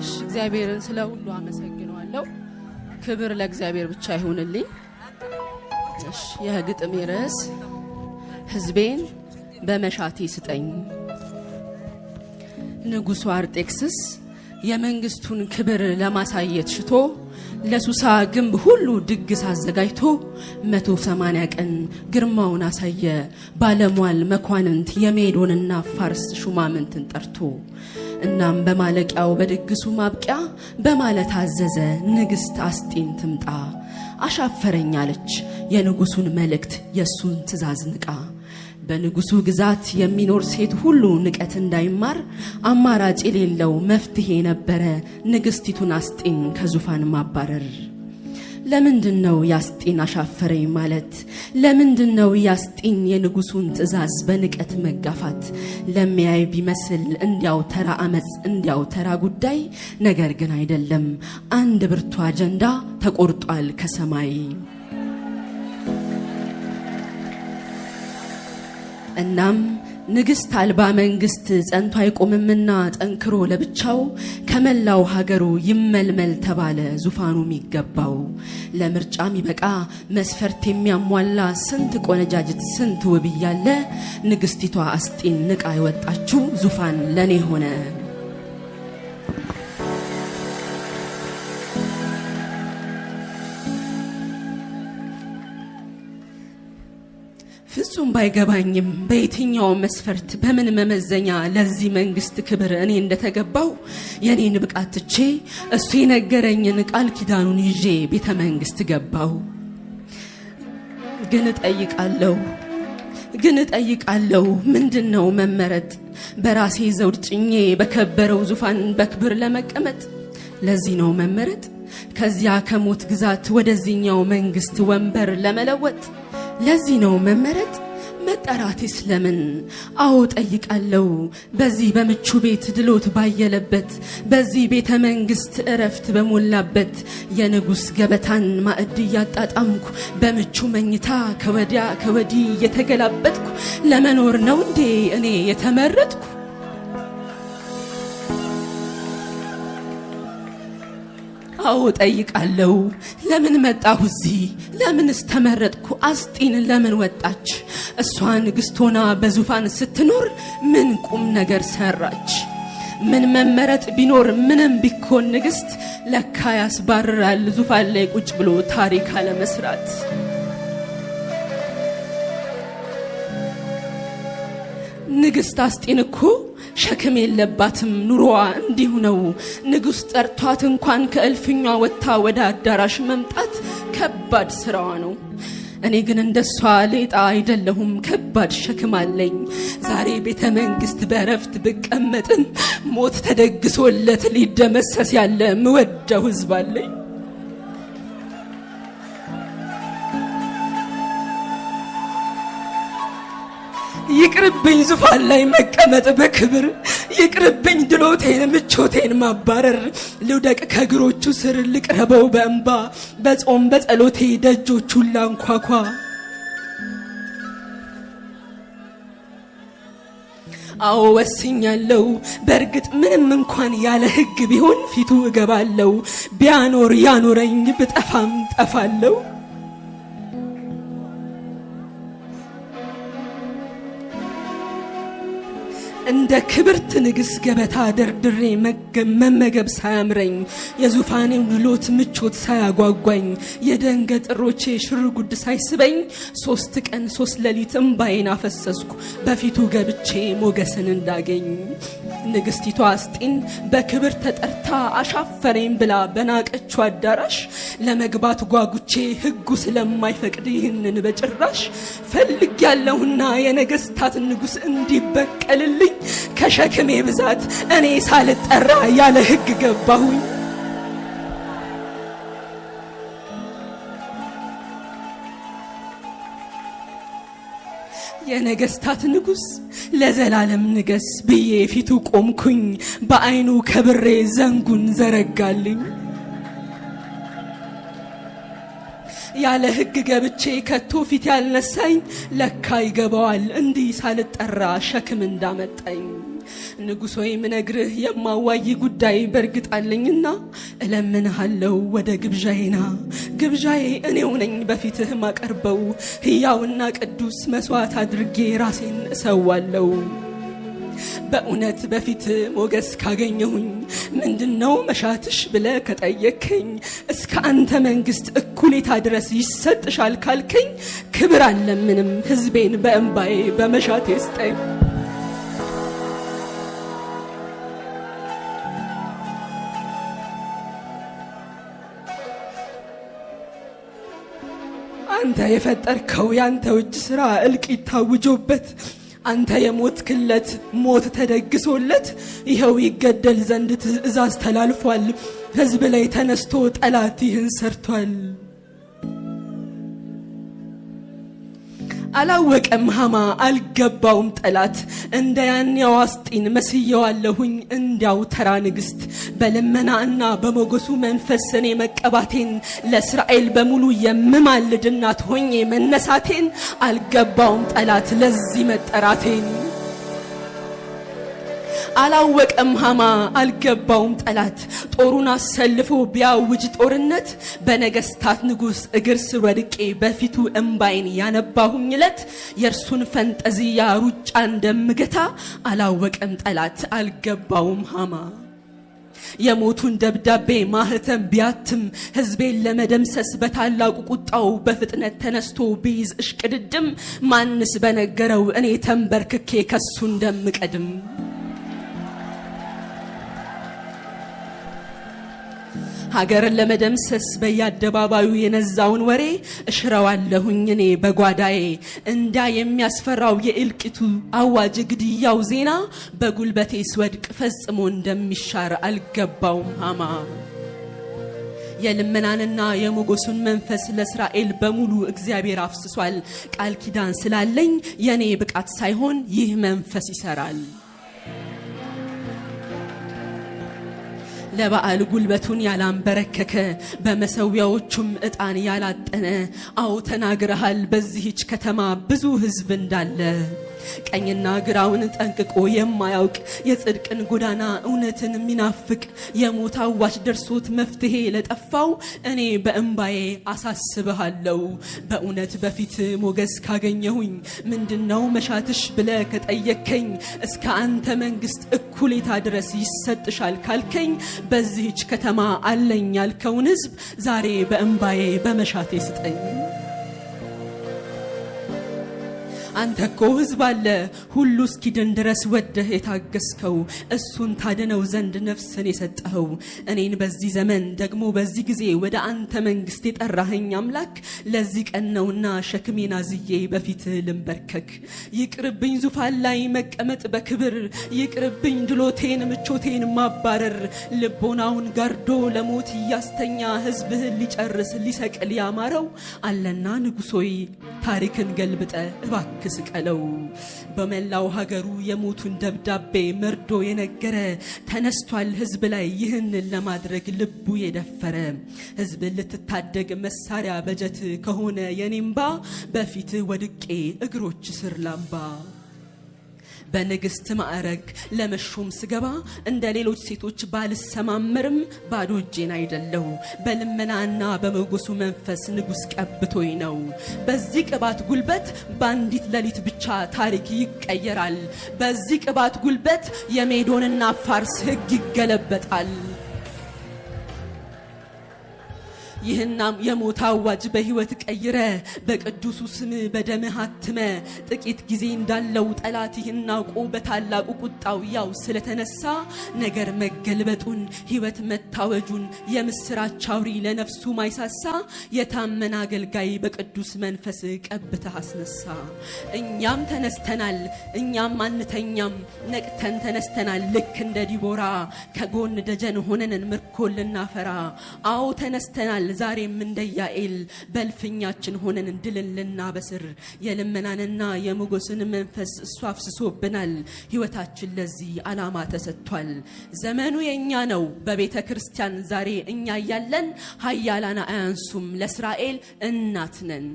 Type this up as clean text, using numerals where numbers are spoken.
እግዚአብሔርን ስለ ሁሉ አመሰግናለሁ። ክብር ለእግዚአብሔር ብቻ ይሁንልኝ። የግጥሜ ርዕስ ሕዝቤን በመሻቴ ስጠኝ። ንጉሡ አርጤክስስ የመንግስቱን ክብር ለማሳየት ሽቶ ለሱሳ ግንብ ሁሉ ድግስ አዘጋጅቶ 180 ቀን ግርማውን አሳየ። ባለሟል መኳንንት የሜዶንና ፋርስ ሹማምንትን ጠርቶ እናም በማለቂያው በድግሱ ማብቂያ በማለት አዘዘ፣ ንግስት አስጢን ትምጣ። አሻፈረኝ አለች የንጉሱን መልእክት የሱን ትእዛዝ ንቃ። በንጉሱ ግዛት የሚኖር ሴት ሁሉ ንቀት እንዳይማር አማራጭ የሌለው መፍትሄ ነበረ ንግስቲቱን አስጢን ከዙፋን ማባረር። ለምንድነው ያስጢን አሻፈረኝ ማለት? ለምንድነው ያስጢን የንጉሱን ትእዛዝ በንቀት መጋፋት? ለሚያይ ቢመስል እንዲያው ተራ አመጽ እንዲያው ተራ ጉዳይ፣ ነገር ግን አይደለም፣ አንድ ብርቱ አጀንዳ ተቆርጧል ከሰማይ። እናም ንግስት አልባ መንግስት ጸንቶ አይቆምምና ጠንክሮ ለብቻው ከመላው ሀገሩ ይመልመል ተባለ ዙፋኑ የሚገባው። ለምርጫ የሚበቃ መስፈርት የሚያሟላ ስንት ቆነጃጅት ስንት ውብ እያለ ንግስቲቷ አስጢን ንቃ የወጣችው ዙፋን ለኔ ሆነ። ፍጹም ባይገባኝም በየትኛው መስፈርት በምን መመዘኛ ለዚህ መንግስት ክብር እኔ እንደተገባው የኔን ብቃት ትቼ እሱ የነገረኝን ቃል ኪዳኑን ይዤ ቤተ መንግስት ገባው። ግን እጠይቃለሁ ምንድነው መመረጥ? በራሴ ዘውድ ጭኜ በከበረው ዙፋን በክብር ለመቀመጥ ለዚህ ነው መመረጥ? ከዚያ ከሞት ግዛት ወደዚህኛው መንግስት ወንበር ለመለወጥ ለዚህ ነው መመረጥ? መጠራቴስ ለምን? አዎ ጠይቃለሁ። በዚህ በምቹ ቤት ድሎት ባየለበት በዚህ ቤተ መንግስት እረፍት በሞላበት የንጉስ ገበታን ማዕድ እያጣጣምኩ በምቹ መኝታ ከወዲያ ከወዲህ እየተገላበጥኩ ለመኖር ነው እንዴ እኔ የተመረጥኩ? አዎ ጠይቃለሁ። ለምን መጣሁ እዚህ? ለምንስ ተመረጥኩ? አስጢን ለምን ወጣች? እሷ ንግስት ሆና በዙፋን ስትኖር ምን ቁም ነገር ሰራች? ምን መመረጥ ቢኖር ምንም ቢኮን ንግስት ለካ ያስባርራል ዙፋን ላይ ቁጭ ብሎ ታሪክ አለመስራት። ንግስት አስጢን እኮ ሸክም የለባትም ኑሮዋ እንዲሁ ነው። ንጉስ ጠርቷት እንኳን ከእልፍኛ ወጣ ወደ አዳራሽ መምጣት ከባድ ስራዋ ነው። እኔ ግን እንደሷ ሌጣ አይደለሁም፣ ከባድ ሸክም አለኝ። ዛሬ ቤተ መንግስት በረፍት ብቀመጥም ሞት ተደግሶለት ሊደመሰስ ያለ ምወደው ህዝብ አለኝ። ይቅርብኝ ዙፋን ላይ መቀመጥ በክብር፣ ይቅርብኝ ድሎቴን ምቾቴን ማባረር። ልውደቅ ከእግሮቹ ስር ልቅረበው በእንባ፣ በጾም በጸሎቴ ደጆቹን ላንኳኳ። አዎ ወስኛለሁ በእርግጥ ምንም እንኳን ያለ ህግ ቢሆን ፊቱ እገባለሁ። ቢያኖር ያኖረኝ ብጠፋም ጠፋለሁ። እንደ ክብርት ንግስ ገበታ ደርድሬ መመገብ ሳያምረኝ፣ የዙፋኔው ድሎት ምቾት ሳያጓጓኝ፣ የደንገጥሮቼ ሽርጉድ ሳይስበኝ 3 ቀን 3 ሌሊት እምባዬን አፈሰስኩ በፊቱ ገብቼ ሞገስን እንዳገኝ። ንግስቲቷ አስጢን በክብር ተጠርታ አሻፈረኝ ብላ በናቀችው አዳራሽ ለመግባት ጓጉቼ ህጉ ስለማይፈቅድ ይህንን በጭራሽ ፈልግ ያለውና የነገስታት ንጉስ እንዲበቀልልኝ ከሸክሜ ብዛት እኔ ሳልጠራ ያለ ህግ ገባሁኝ። የነገስታት ንጉስ ለዘላለም ንገስ ብዬ ፊቱ ቆምኩኝ። በአይኑ ከብሬ ዘንጉን ዘረጋልኝ። ያለ ህግ ገብቼ ከቶ ፊት ያልነሳኝ ለካ ይገባዋል እንዲህ ሳልጠራ ሸክም እንዳመጣኝ። ንጉሶይ ምነግርህ የማዋይ ጉዳይ በርግጥ አለኝና እለምንሃለው ወደ ግብዣዬና ግብዣዬ እኔው ነኝ በፊትህ ማቀርበው ሕያውና ቅዱስ መስዋዕት አድርጌ ራሴን እሰዋለው በእውነት በፊት ሞገስ ካገኘሁኝ ምንድነው መሻትሽ ብለ ከጠየከኝ እስከ አንተ መንግስት እኩሌታ ድረስ ይሰጥሻል ካልከኝ ክብር አለምንም ሕዝቤን በእንባዬ በመሻቴ ስጠኝ አንተ የፈጠርከው ያንተ እጅ ስራ እልቂት ታውጆበት አንተ የሞት ክለት ሞት ተደግሶለት ይሄው ይገደል ዘንድ ትእዛዝ ተላልፏል ሕዝብ ላይ ተነስቶ ጠላት ይህን ሰርቷል አላወቀም ሃማ አልገባውም ጠላት እንደ ያኔው አስጢን መስየዋለሁኝ እንዲያው ተራ ንግስት በለመናና በሞገሱ መንፈስ እኔ መቀባቴን ለእስራኤል በሙሉ የምማልድ እናት ሆኜ መነሳቴን አልገባውም ጠላት ለዚህ መጠራቴን አላወቀም ሃማ አልገባውም ጠላት ጦሩን አሰልፎ ቢያውጅ ጦርነት በነገስታት ንጉስ እግር ስር ወድቄ በፊቱ እንባይን ያነባሁኝለት የርሱን ፈንጠዚያ ሩጫ እንደምገታ አላወቀም ጠላት አልገባውም ሃማ የሞቱን ደብዳቤ ማህተም ቢያትም ሕዝቤን ለመደምሰስ በታላቁ ቁጣው በፍጥነት ተነስቶ ቢይዝ እሽቅድድም ማንስ በነገረው እኔ ተንበርክኬ ከሱ እንደምቀድም ሀገርን ለመደምሰስ በያደባባዩ የነዛውን ወሬ እሽረዋለሁኝ እኔ በጓዳዬ እንዳ የሚያስፈራው የእልቂቱ አዋጅ ግድያው ዜና በጉልበቴ ስወድቅ ፈጽሞ እንደሚሻር አልገባውም ሃማ የልመናንና የሞገሱን መንፈስ ለእስራኤል በሙሉ እግዚአብሔር አፍስሷል ቃል ኪዳን ስላለኝ የኔ ብቃት ሳይሆን ይህ መንፈስ ይሰራል ለበዓል ጉልበቱን ያላንበረከከ በመሰዊያዎቹም ዕጣን ያላጠነ አው ተናግረሃል በዚህች ከተማ ብዙ ሕዝብ እንዳለ ቀኝና ግራውን ጠንቅቆ የማያውቅ የጽድቅን ጎዳና እውነትን የሚናፍቅ የሞት አዋጅ ደርሶት መፍትሄ ለጠፋው እኔ በእንባዬ አሳስብሃለሁ በእውነት በፊት ሞገስ ካገኘሁኝ ምንድነው መሻትሽ ብለ ከጠየከኝ እስከ አንተ መንግስት እኩሌታ ድረስ ይሰጥሻል ካልከኝ በዚህች ከተማ አለኝ ያልከውን ሕዝብ ዛሬ በእንባዬ በመሻቴ ስጠኝ አንተ እኮ ሕዝብ አለ ሁሉ እስኪድን ድረስ ወደህ የታገስከው እሱን ታድነው ዘንድ ነፍስን የሰጠኸው እኔን በዚህ ዘመን ደግሞ በዚህ ጊዜ ወደ አንተ መንግስት የጠራኸኝ አምላክ ለዚህ ቀን ነውና ሸክሜን አዝዬ በፊትህ ልንበርከክ ይቅርብኝ ዙፋን ላይ መቀመጥ በክብር ይቅርብኝ ድሎቴን ምቾቴን ማባረር ልቦናውን ጋርዶ ለሞት እያስተኛ ሕዝብህን ሊጨርስ ሊሰቅል ያማረው አለና ንጉሶይ ታሪክን ገልብጠ እባክህ ስቀለው በመላው ሀገሩ የሞቱን ደብዳቤ መርዶ የነገረ ተነስቷል ሕዝብ ላይ ይህንን ለማድረግ ልቡ የደፈረ ሕዝብ ልትታደግ መሳሪያ በጀት ከሆነ የኔምባ በፊት ወድቄ እግሮች ስር ላምባ በንግስት ማዕረግ ለመሾም ስገባ እንደ ሌሎች ሴቶች ባልሰማመርም ባዶ እጄን አይደለው በልመናና በሞገሱ መንፈስ ንጉስ ቀብቶኝ ነው በዚህ ቅባት ጉልበት ባንዲት ሌሊት ብቻ ታሪክ ይቀየራል በዚህ ቅባት ጉልበት የሜዶንና ፋርስ ሕግ ይገለበጣል ይህና የሞት አዋጅ በህይወት ቀይረ በቅዱሱ ስም በደምህ አትመ ጥቂት ጊዜ እንዳለው ጠላት ይህን አውቆ በታላቁ ቁጣው ያው ስለተነሳ ነገር መገልበጡን ህይወት መታወጁን የምስራች አውሪ ለነፍሱ ማይሳሳ የታመነ አገልጋይ በቅዱስ መንፈስ ቀብተህ አስነሳ እኛም ተነስተናል እኛም አንተኛም ነቅተን ተነስተናል ልክ እንደ ዲቦራ ከጎን ደጀን ሆነን ምርኮል ልናፈራ አው ተነስተናል ዛሬም እንደ ያኤል በልፍኛችን ሆነን እንድልን ልናበስር የልመናንና የሞገስን መንፈስ እሱ አፍስሶብናል ህይወታችን ለዚህ ዓላማ ተሰጥቷል ዘመኑ የኛ ነው በቤተ ክርስቲያን ዛሬ እኛ ያለን ኃያላን አያንሱም ለእስራኤል እናት ነን